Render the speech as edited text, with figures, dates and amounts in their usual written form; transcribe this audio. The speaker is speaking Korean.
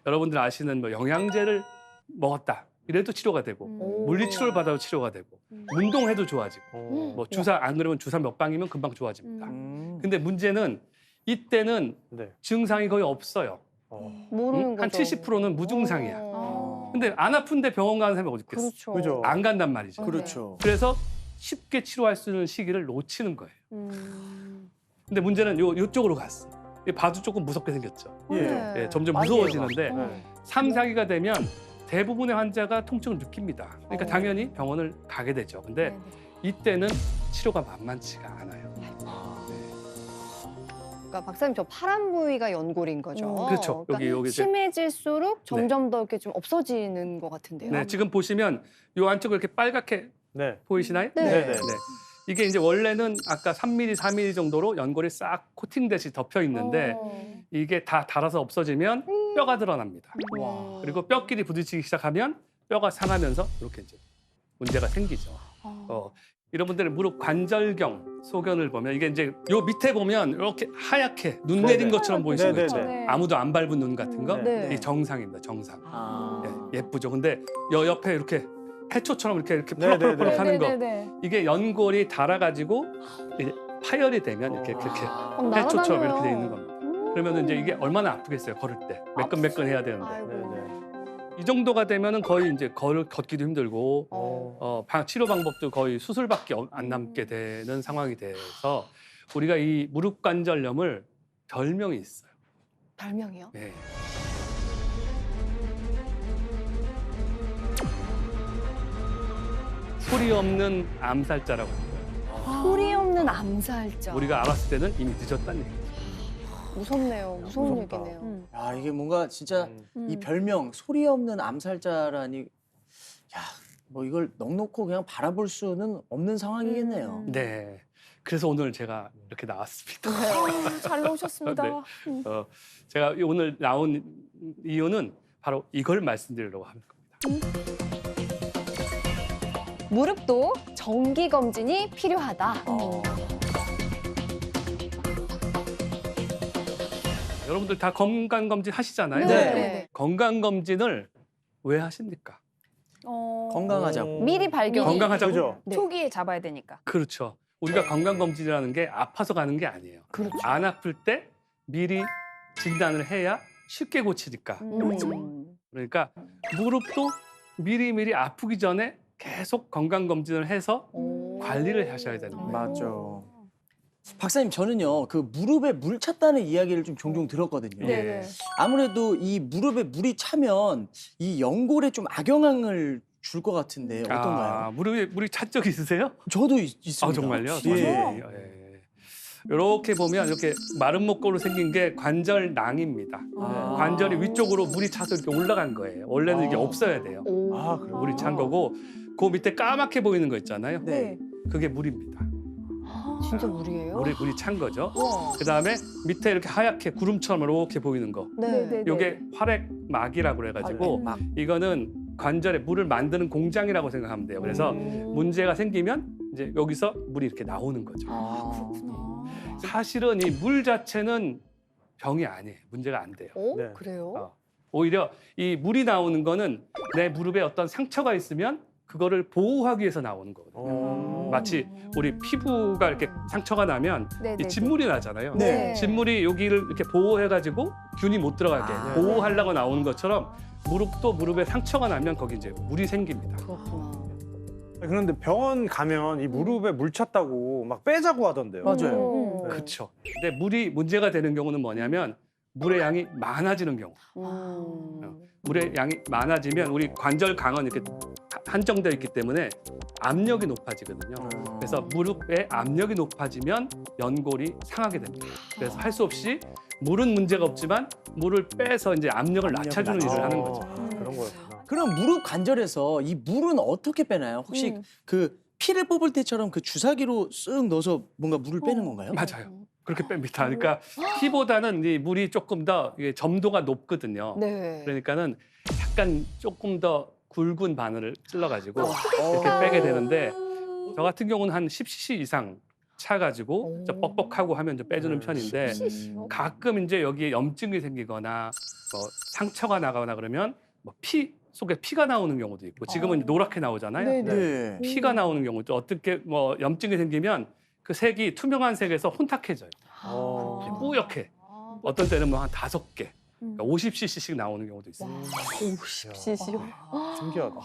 여러분들 아시는 뭐 영양제를 먹었다 이래도 치료가 되고 물리치료를 받아도 치료가 되고 운동해도 좋아지고 뭐 주사 안 그러면 주사 몇 방이면 금방 좋아집니다. 근데 문제는 이때는 네. 증상이 거의 없어요. 모르는 한 거죠. 70%는 무증상이야. 근데 안 아픈데 병원 가는 사람이 어디 있겠어? 그렇죠. 그죠. 안 간단 말이죠. 그렇죠. 그래서 쉽게 치료할 수 있는 시기를 놓치는 거예요. 근데 문제는 요쪽으로 갔어. 이 봐도 조금 무섭게 생겼죠. 예. 예, 점점 많이 무서워지는데 네. 3, 4기가 되면 대부분의 환자가 통증을 느낍니다. 그러니까 어. 당연히 병원을 가게 되죠. 근데 이때는 치료가 만만치가 않아요. 그러니까 박사님 저 파란 부위가 연골인 거죠. 그렇죠. 그러니까 여기 이제- 심해질수록 점점 더 이렇게 좀 없어지는 것 같은데요. 네, 지금 보시면 요 안쪽으로 이렇게 빨갛게 네. 보이시나요? 네. 네. 네. 이게 이제 원래는 아까 3mm, 4mm 정도로 연골이 싹 코팅듯이 덮여 있는데 이게 다 닳아서 없어지면 뼈가 드러납니다. 와. 그리고 뼈끼리 부딪히기 시작하면 뼈가 상하면서 이렇게 이제 문제가 생기죠. 이런 분들은 무릎 관절경 소견을 보면 이게 이제 요 밑에 보면 이렇게 하얗게 눈 내린 네네. 것처럼 보이시는 거 네네네. 있죠. 네. 아무도 안 밟은 눈 같은 거. 네. 이 정상입니다. 정상. 아. 예쁘죠. 근데 요 옆에 이렇게 해초처럼 이렇게 네네네. 푸럭푸럭 하는 거. 네네네. 이게 연골이 닳아가지고 이제 파열이 되면 이렇게 그렇게 해초처럼 이렇게 돼 있는 겁니다. 그러면 이제 이게 얼마나 아프겠어요. 걸을 때 매끈매끈 해야 되는데 아이고. 네네. 이 정도가 되면은 거의 이제 걷기도 힘들고 어. 치료 방법도 거의 수술밖에 안 남게 되는 상황이 돼서 우리가 이 무릎 관절염을 별명이 있어요. 별명이요? 네. 소리 없는 암살자라고 합니다. 소리 없는 암살자. 우리가 알았을 때는 이미 늦었다는 얘기죠. 무섭네요. 무서운 무섭다. 얘기네요. 야, 이게 뭔가 진짜 음. 이 별명 소리 없는 암살자라니, 야, 뭐 이걸 넋놓고 그냥 바라볼 수는 없는 상황이겠네요. 네. 그래서 오늘 제가 이렇게 나왔습니다. 잘 나오셨습니다. 네. 제가 오늘 나온 이유는 바로 이걸 말씀드리려고 하는 겁니다. 무릎도 정기 검진이 필요하다. 여러분들 다 건강검진 하시잖아요. 네. 건강검진을 왜 하십니까? 건강하자고. 미리 발견. 건강하자고? 그죠. 네. 초기에 잡아야 되니까. 그렇죠. 우리가 건강검진이라는 게 아파서 가는 게 아니에요. 그렇죠. 안 아플 때 미리 진단을 해야 쉽게 고치니까. 그러니까 무릎도 미리미리 아프기 전에 계속 건강검진을 해서 관리를 하셔야 되는 거예요. 맞죠. 박사님, 저는요, 그 무릎에 물 찼다는 이야기를 좀 종종 들었거든요. 예. 네네. 아무래도 이 무릎에 물이 차면 이 연골에 좀 악영향을 줄 것 같은데 어떤가요? 무릎에 물이 찬 적 있으세요? 저도 있습니다. 아, 정말요? 예. 이렇게 보면 이렇게 마른 목골로 생긴 게 관절낭입니다. 아. 관절이 위쪽으로 물이 차서 이렇게 올라간 거예요. 원래는 이게 없어야 돼요. 오. 아, 그래요? 물이 찬 거고 그 밑에 까맣게 보이는 거 있잖아요. 네. 그게 물입니다. 진짜 물이에요? 물이 찬 거죠. 우와. 그다음에 밑에 이렇게 하얗게 구름처럼 이렇게 보이는 거. 네. 이게 활액막이라고 그래가지고 막 이거는 관절에 물을 만드는 공장이라고 생각하면 돼요. 그래서 문제가 생기면 이제 여기서 물이 이렇게 나오는 거죠. 사실은 이 물 자체는 병이 아니에요. 문제가 안 돼요. 오, 네. 그래요? 오히려 이 물이 나오는 거는 내 무릎에 어떤 상처가 있으면 그거를 보호하기 위해서 나오는 거거든요. 마치 우리 피부가 이렇게 상처가 나면 이 진물이 나잖아요. 네. 진물이 여기를 이렇게 보호해가지고 균이 못 들어가게 아. 보호하려고 나오는 것처럼 무릎도 무릎에 상처가 나면 거기 이제 물이 생깁니다. 그렇구나. 그런데 병원 가면 이 무릎에 물 찼다고 막 빼자고 하던데요. 맞아요. 네. 그렇죠. 근데 물이 문제가 되는 경우는 뭐냐면 물의 양이 많아지는 경우. 물의 양이 많아지면 우리 관절 강은 이렇게 한정되어 있기 때문에 압력이 높아지거든요. 그래서 무릎에 압력이 높아지면 연골이 상하게 됩니다. 그래서 할 수 없이 물은 문제가 없지만 물을 빼서 이제 압력을 낮춰주는 일을 하는 거죠. 그런 거였구나. 그럼 무릎 관절에서 이 물은 어떻게 빼나요? 혹시 그 피를 뽑을 때처럼 그 주사기로 쓱 넣어서 뭔가 물을 빼는 건가요? 맞아요. 그렇게 뺍니다. 그러니까 피보다는 이 물이 조금 더 이게 점도가 높거든요. 네. 그러니까는 약간 조금 더 굵은 바늘을 찔러가지고 이렇게 빼게 되는데 저 같은 경우는 한 10cc 이상 차가지고 좀 뻑뻑하고 하면 좀 빼주는 편인데 가끔 이제 여기에 염증이 생기거나 뭐 상처가 나거나 그러면 뭐 피 속에 피가 나오는 경우도 있고 지금은 노랗게 나오잖아요. 네네. 네. 피가 나오는 경우도 어떻게 뭐 염증이 생기면 그 색이 투명한 색에서 혼탁해져요. 어. 뿌옇게. 어떤 때는 뭐 한 5개, 그러니까 50cc씩 나오는 경우도 있어요. 50cc. 신기하다.